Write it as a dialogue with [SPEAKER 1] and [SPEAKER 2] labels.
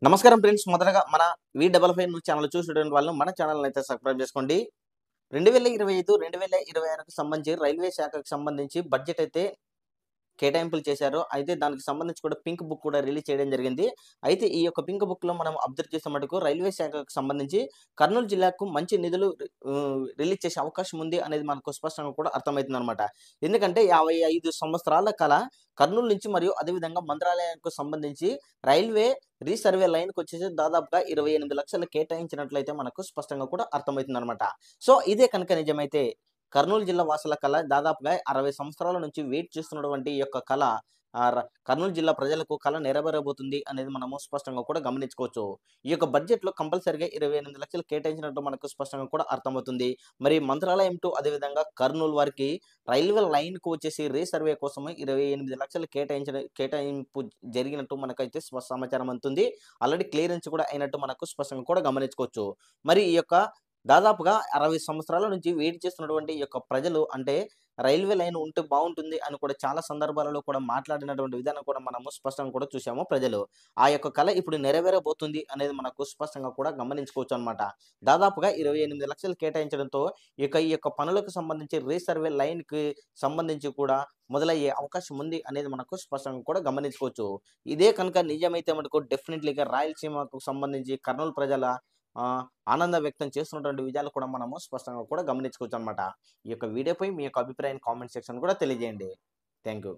[SPEAKER 1] నమస్కారం ఫ్రెండ్స్. మొదటగా మన వి55 న్యూస్ ఛానల్ చూసేటువంటి వాళ్ళు మన ఛానల్‌ని అయితే సబ్స్క్రైబ్ చేసుకోండి. 2025, 2026కి సంబంధించి రైల్వే శాఖకు సంబంధించి బడ్జెట్ అయితే కేటాయింపులు చేశారు. అయితే దానికి సంబంధించి కూడా పింక్ బుక్ కూడా రిలీజ్ చేయడం జరిగింది. అయితే ఈ యొక్క పింక్ బుక్‌లో మనం అబ్జర్వ్ చేసే మటుకు రైల్వే శాఖకు సంబంధించి కర్నూలు జిల్లాకు మంచి నిధులు రిలీజ్ చేసే అవకాశం ఉంది అనేది మనకు స్పష్టంగా కూడా అర్థమైతుందనమాట. ఎందుకంటే 55 సంవత్సరాల కల కర్నూలు నుంచి మరియు అదేవిధంగా మంత్రాలయానికి సంబంధించి రైల్వే రీసర్వే లైన్‌కొచ్చేసి దాదాపుగా 28,00,000 కేటాయించినట్లయితే మనకు స్పష్టంగా కూడా అర్థమైతుందనమాట. సో, ఇదే కనుక నిజమైతే కర్నూలు జిల్లా వాసుల కల దాదాపుగా 60 సంవత్సరాల నుంచి వెయిట్ చేస్తున్నటువంటి ఈ యొక్క కల కర్నూలు జిల్లా ప్రజలకు కల నెరవేరబోతుంది అనేది మనము స్పష్టంగా కూడా గమనించుకోవచ్చు. ఈ యొక్క బడ్జెట్‌లో కంపల్సరీగా 28,00,000 కేటాయించినట్టు మనకు స్పష్టంగా కూడా అర్థమవుతుంది. మరి మంత్రాలయం టు అదేవిధంగా కర్నూలు వారికి రైల్వే లైన్‌కు వచ్చేసి రీసర్వే కోసము 28,00,000 కేటాయింపు జరిగినట్టు మనకైతే సమాచారం అందుతుంది. ఆల్రెడీ క్లియరెన్స్ కూడా అయినట్టు మనకు స్పష్టంగా కూడా గమనించుకోవచ్చు. మరి ఈ యొక్క దాదాపుగా 60 సంవత్సరాల నుంచి వెయిట్ చేస్తున్నటువంటి ఈ యొక్క ప్రజలు అంటే రైల్వే లైన్ ఉంటే బావుంటుంది అని కూడా చాలా సందర్భాలలో కూడా మాట్లాడినటువంటి విధానం కూడా మనము స్పష్టంగా కూడా చూసాము ప్రజలు. ఆ యొక్క కల ఇప్పుడు నెరవేరబోతుంది అనేది మనకు స్పష్టంగా కూడా గమనించుకోవచ్చనమాట. దాదాపుగా 28,00,000 కేటాయించడంతో ఈ యొక్క పనులకు సంబంధించి రీసర్వే లైన్‌కి సంబంధించి కూడా మొదలయ్యే అవకాశం ఉంది అనేది మనకు స్పష్టంగా కూడా గమనించుకోవచ్చు. ఇదే కనుక నిజమైతే మటుకు డెఫినెట్‌లీగా రాయలసీమకు సంబంధించి కర్నూలు ప్రజల ఆనందం వ్యక్తం చేస్తున్నటువంటి విజయాలు కూడా మనము స్పష్టంగా కూడా గమనించుకోవచ్చనమాట. ఈ యొక్క వీడియోపై మీ యొక్క అభిప్రాయాన్ని కామెంట్ సెక్షన్ కూడా తెలియజేయండి. Thank you.